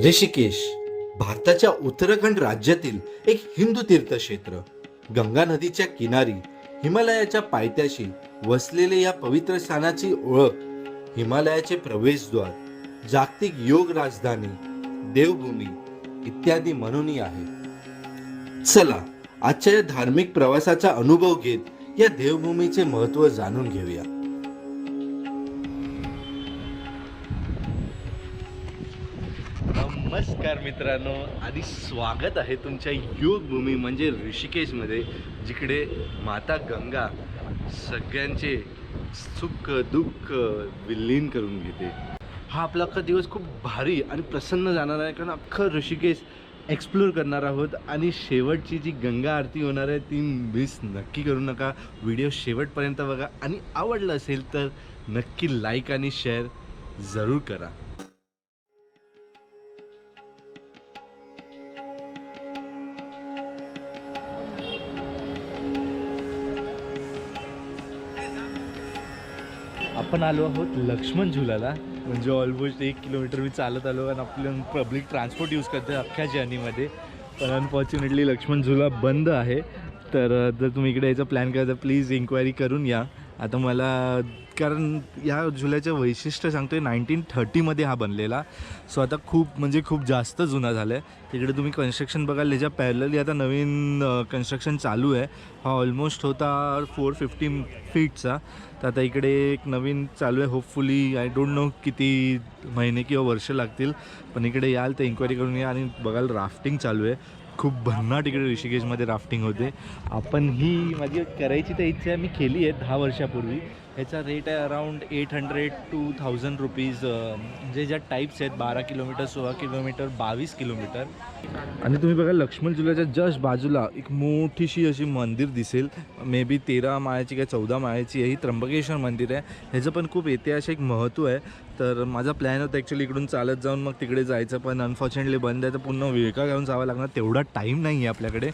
ऋषिकेश भारताच्या उत्तराखंड राज्यातील एक हिंदू तीर्थक्षेत्र. गंगा नदीच्या किनारी हिमालयाच्या पायथ्याशी वसलेले या पवित्र स्थानाची ओळख हिमालयाचे प्रवेशद्वार, जागतिक योग राजधानी, देवभूमी इत्यादी म्हणूनही आहे. चला आजच्या या धार्मिक प्रवासाचा अनुभव घेत या देवभूमीचे महत्त्व जाणून घेऊया. नमस्कार मित्रांनो, आणि स्वागत आहे तुमच्या योगभूमी म्हणजे ऋषिकेशमध्ये, जिकडे माता गंगा सगळ्यांचे सुख दुःख विलीन करून घेते. हा आपला अख्खा दिवस खूप भारी आणि प्रसन्न जाणार आहे, कारण अख्खं ऋषिकेश एक्सप्लोर करणार आहोत. आणि शेवटची जी गंगा आरती होणार आहे ती मिस नक्की करू नका. व्हिडिओ शेवटपर्यंत बघा आणि आवडलं असेल तर नक्की लाईक आणि शेअर जरूर करा. आपण आलो आहोत लक्ष्मण झुलाला, म्हणजे ऑलमोस्ट 1 किलोमीटर मी चालत आलो आणि आपलं पब्लिक ट्रान्सपोर्ट यूज करतो अख्ख्या जर्नीमध्ये. पण अनफॉर्च्युनेटली लक्ष्मण झुला बंद आहे. तर जर तुम्ही इकडे यायचा प्लॅन करता प्लीज इन्क्वायरी करून या. आता मला, कारण या झुल्याचं वैशिष्ट्य सांगतोय 1930मध्ये हा बनलेला, सो आता खूप जास्त जुना झाला आहे. तिकडे तुम्ही कन्स्ट्रक्शन बघाल, त्याच्या पॅरलली आता नवीन कन्स्ट्रक्शन चालू आहे. हा ऑलमोस्ट होता 450 फीटचा, तर आता इकडे एक नवीन चालू आहे. होपफुली आय डोंट नो किती महिने किंवा वर्ष लागतील, पण इकडे याल तर इन्क्वायरी करून या. आणि बघाल राफ्टिंग चालू आहे, खूप भन्नाट इकडे ऋषिकेशमध्ये राफ्टिंग होते. आपण ही माझी करायची तर इच्छा आहे, मी केली आहे 10 वर्षापूर्वी. ह्याचा रेट आहे अराऊंड 800 to 1000 रुपीज. म्हणजे ज्या टाईप्स आहेत 12 किलोमीटर, 16 किलोमीटर, 22 किलोमीटर. आणि तुम्ही बघा लक्ष्मण झुल्याच्या जस्ट बाजूला एक मोठीशी अशी मंदिर दिसेल, मे बी 13 माळ्याची काय 14 माळ्याची आहे. ही त्र्यंबकेश्वर मंदिर आहे. ह्याचं पण खूप ऐतिहासिक महत्त्व आहे. तर माझा प्लॅन होता ॲक्च्युली इकडून चालत जाऊन मग तिकडे जायचं, पण अनफॉर्च्युनेटली बंद आहे. तर पुन्हा वेळका घेऊन जावं लागणार, तेवढा टाईम नाही आहे आपल्याकडे.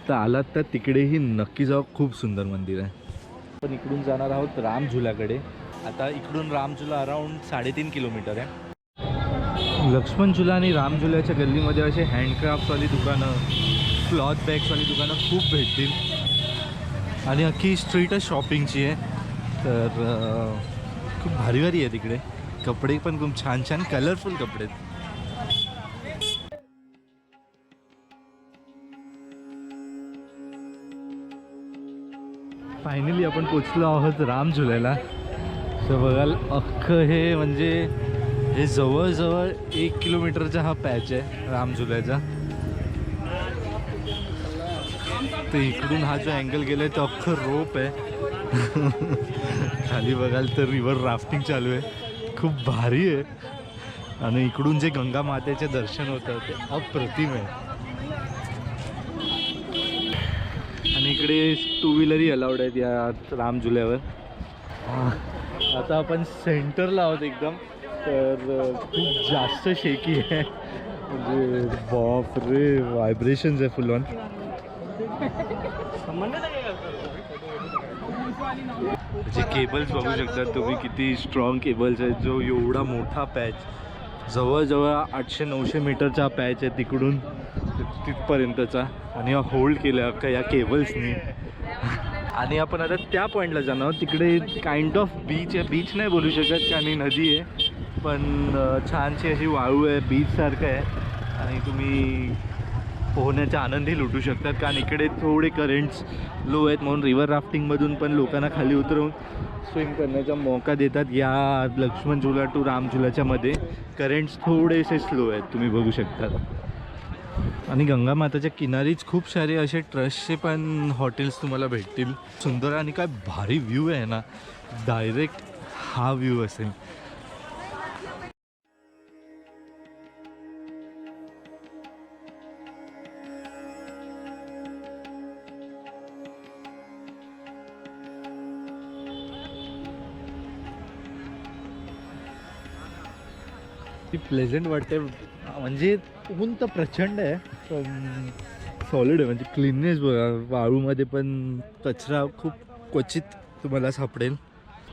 तर आलात तर तिकडेही नक्की जाऊ, खूप सुंदर मंदिर आहे. पण इकडून जाणार आहोत राम झुल्याकडे. आता इकडून राम झुला अराऊंड 3.5 किलोमीटर आहे. लक्ष्मण झुला आणि राम झुल्याच्या गल्लीमध्ये असे हँडक्राफ्टवाली दुकानं, क्लॉथ बॅग्सवाली दुकानं खूप भेटतील. आणि अख्खी स्ट्रीटच शॉपिंगची आहे. तर खूप भारी भारी आहे तिकडे. कपडे पण खूप छान छान कलरफुल कपडे आहेत. फायनली आपण पोचलो आहोत राम झुल्याला. तर बघाल अख्खं हे म्हणजे हे जवळजवळ 1 किलोमीटरचा हा पॅच आहे राम झुल्याचा. तर इकडून हा जो अँगल गेला आहे तो अख्खं रोप आहे. खाली बघाल तर रिव्हर राफ्टिंग चालू आहे, खूप भारी आहे. आणि इकडून जे गंगा मातेचे दर्शन होतं ते अप्रतिम आहे. आणि इकडे 2 व्हीलरही अलाउड आहेत या राम झुल्यावर. आता आपण सेंटरला आहोत एकदम. तर खूप जास्त शेकी आहे, म्हणजे बाप रे, व्हायब्रेशन्स आहे फुल ऑन. जे केबल्स बघू शकता तुम्ही, किती स्ट्रॉंग केबल्स आहेत. जो एवढा मोठा पॅच, जवळजवळ 800-900 मीटरचा पॅच आहे तिकडून तिथपर्यंतचा. आणि हा होल्ड केला का या केबल्सनी. आणि आपण आता त्या पॉईंटला जाणार आहोत. तिकडे काइंड ऑफ बीच आहे, बीच नाही बोलू शकत आणि नदी आहे, पण छानशी अशी वाळू आहे, बीचसारखं आहे. आणि तुम्ही पोहण्याचा आनंदही लुटू शकतात, कारण इकडे थोडे करंट्स लो आहेत, म्हणून रिव्हर राफ्टिंगमधून पण लोकांना खाली उतरवून स्विम करण्याचा मौका देतात. या लक्ष्मण झुला टू राम झुलाच्या मध्ये करंट्स थोडेसे स्लो आहेत, तुम्ही बघू शकता. आणि गंगा माताच्या किनारीच खूप सारे असे ट्रस्टचे पण हॉटेल्स तुम्हाला भेटतील. सुंदर आणि काय भारी व्ह्यू आहे ना, डायरेक्ट हा व्ह्यू असेल. ती प्लेझंट वाटते, म्हणजे ऊन तर प्रचंड आहे पण सॉलिड आहे. म्हणजे क्लीननेस बघा, वाळूमध्ये पण कचरा खूप क्वचित तुम्हाला सापडेल.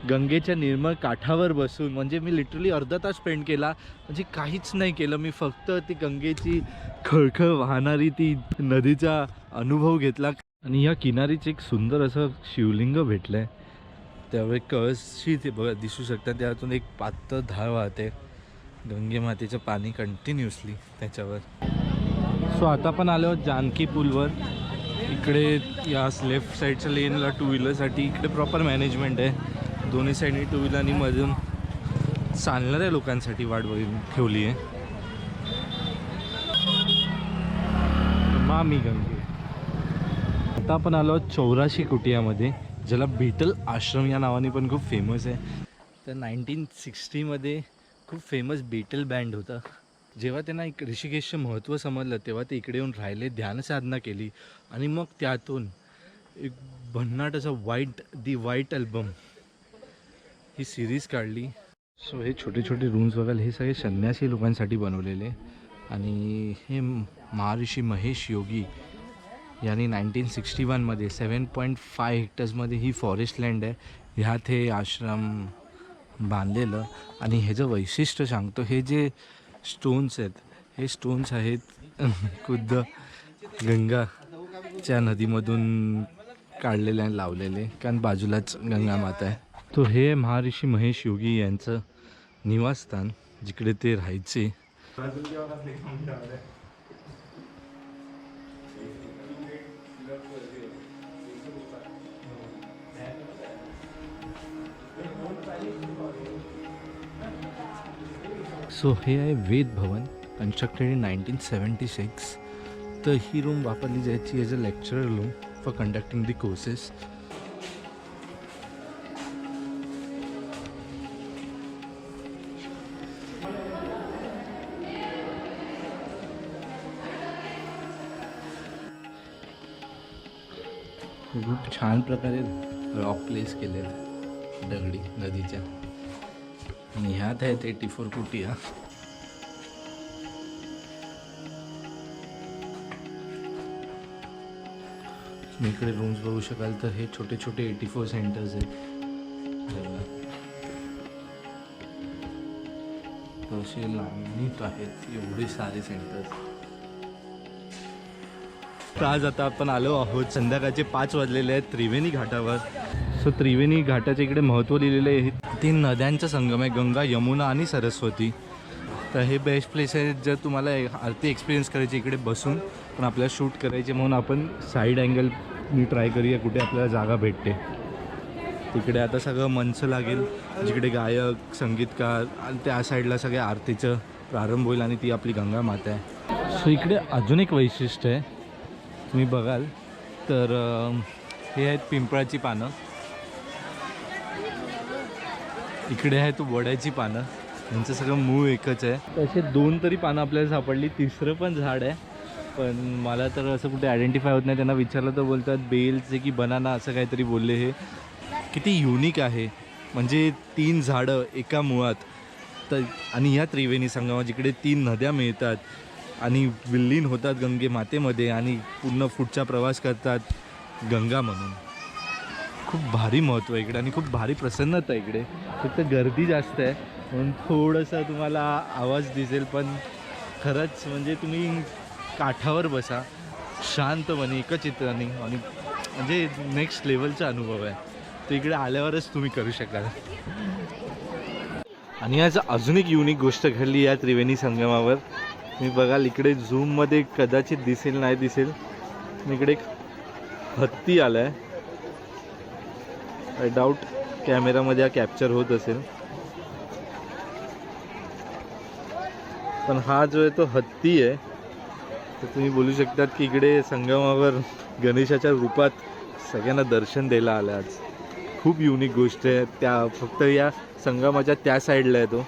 गंगेच्या निर्मळ काठावर बसून, म्हणजे मी लिटरली अर्धा तास स्पेंड केला, म्हणजे काहीच नाही केलं मी, फक्त ती गंगेची खळखळ वाहणारी ती नदीचा अनुभव घेतला. आणि या किनारीच एक सुंदर असं शिवलिंग भेटलं आहे, त्यावेळी कळशी ते बघा दिसू शकतात, त्यातून एक पातळ धार वाहते गंगे मातेचं पाणी कंटिन्युअसली त्याच्यावर. सो आता पण आलो जानकी पूलवर. इकडे या लेफ्ट साईडच्या लेनला टू व्हीलरसाठी इकडे प्रॉपर मॅनेजमेंट आहे, दोन्ही साईडनी टू व्हीलर आणि मधून चालणाऱ्या लोकांसाठी वाट बघून ठेवली आहे. मामी गंगे. आता आपण आलो 84 कुटियामध्ये, ज्याला बीटल आश्रम या नावाने पण खूप फेमस आहे. तर 1960मध्ये खूप फेमस बीटल बँड होता. जेव्हा त्यांना एक ऋषिकेशचं महत्त्व समजलं तेव्हा ते इकडे येऊन राहिले, ध्यानसाधना केली आणि मग त्यातून एक भन्नाट असा दी व्हाईट अल्बम ही सिरीज काढली. सो हे छोटे छोटे रूम्स बघाल, हे सगळे संन्यासी लोकांसाठी बनवलेले. आणि हे महर्षी महेश योगी यांनी 1961मध्ये 7.5 हेक्टर्समध्ये ही फॉरेस्ट लँड आहे, ह्यात हे आश्रम बांधलेलं. आणि ह्याचं वैशिष्ट्य सांगतो, हे जे स्टोन्स आहेत, हे स्टोन्स आहेत खुद्द गंगाच्या नदीमधून काढलेले आणि लावलेले, कारण बाजूलाच गंगा माता आहे. तो हे महर्षी महेश योगी यांचं निवासस्थान, जिकडे ते राहायचे. सो हे आहे वेद भवन, कन्स्ट्रक्टेड इन 1976. तर ही रूम वापरली जायची as a lecturer room for conducting the courses. खूप छान प्रकारे रॉक प्लेस केले आहेत दगडी नदीच्या. आणि ह्यात आहेत 84 कुटिया. तुम्ही इकडे रूम्स बघू शकाल, तर हे छोटे छोटे 84 सेंटर्स आहेत. तसे लाईनीत आहेत एवढे सारे सेंटर्स. तर आज आता आपण आलो आहोत, संध्याकाळचे 5 वाजलेले आहेत त्रिवेणी घाटावर. सो त्रिवेणी घाटाच्या इकडे महत्त्व लिहिलेलं आहे, 3 नद्यांचा संगम आहे, गंगा, यमुना आणि सरस्वती. तर हे बेस्ट प्लेस आहे जर तुम्हाला आरती एक्सपिरियन्स करायची इकडे बसून, पण आपल्याला शूट करायचे म्हणून आपण साईड अँगल मी ट्राय करूया कुठे आपल्याला जागा भेटते. तिकडे आता सगळं मंच लागेल, जिकडे गायक, संगीतकार आणि त्या साईडला सगळे आरतीचं प्रारंभ होईल आणि ती आपली गंगा माता आहे. सो इकडे अजून एक वैशिष्ट्य आहे, तुम्ही बघाल तर हे आहेत पिंपळाची पानं, इकडे आहे तो वड्याची पानं, यांचं सगळं मूळ एकच आहे. तसे 2 तरी पानं आपल्याला सापडली, 3रं पण झाड आहे, पण मला तर असं कुठे आयडेंटिफाय होत नाही. त्यांना विचारलं तर बोलतात बेलचे की बनाना असं काहीतरी बोलले. हे किती युनिक आहे, म्हणजे 3 झाडं एका मुळात. तर आणि ह्या त्रिवेणी संगमा जिकडे 3 नद्या मिळतात आणि विलीन होतात गंगे मातेमध्ये आणि पूर्ण पुढचा प्रवास करतात गंगा म्हणून. खूप भारी महत्त्व आहे इकडे आणि खूप भारी प्रसन्नता आहे इकडे. फक्त गर्दी जास्त आहे म्हणून थोडंसं तुम्हाला आवाज दिसेल, पण खरंच म्हणजे तुम्ही काठावर बसा शांतपणे एकचित्राने आणि म्हणजे नेक्स्ट लेवलचा अनुभव आहे, तो इकडे आल्यावरच तुम्ही करू शकाल. आणि आज अजून एक युनिक गोष्ट घडली या त्रिवेणी संगमावर. तुम्ही बघाल इकडे झूममध्ये कदाचित दिसेल नाही दिसेल, इकडे एक हत्ती आला आहे. आय डाऊट कॅमेरामध्ये हा कॅप्चर होत असेल, पण हा जो आहे तो हत्ती आहे. तर तुम्ही बोलू शकतात की इकडे संगमावर गणेशाच्या रूपात सगळ्यांना दर्शन द्यायला आलं आज. खूप युनिक गोष्ट आहे, त्या फक्त या संगमाच्या त्या साईडला आहे तो.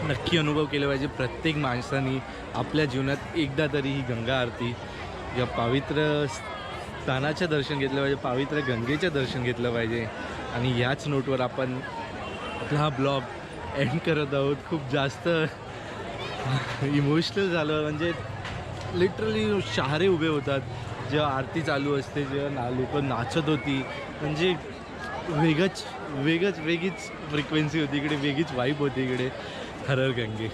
नक्की अनुभव केला पाहिजे प्रत्येक माणसाने आपल्या जीवनात एकदा तरी ही गंगा आरती या पवित्र स्थानाचं दर्शन घेतलं पाहिजे, पवित्र गंगेचं दर्शन घेतलं पाहिजे. आणि ह्याच नोटवर आपण आपला हा ब्लॉग एंड करत आहोत. खूप जास्त इमोशनल झालं, म्हणजे लिटरली शहारे उभे होतात जेव्हा आरती चालू असते, जेव्हा लोक नाचत होती. म्हणजे वेगळीच फ्रिक्वेन्सी होती इकडे, वेगळीच वाईब होती इकडे हर हर गंगे.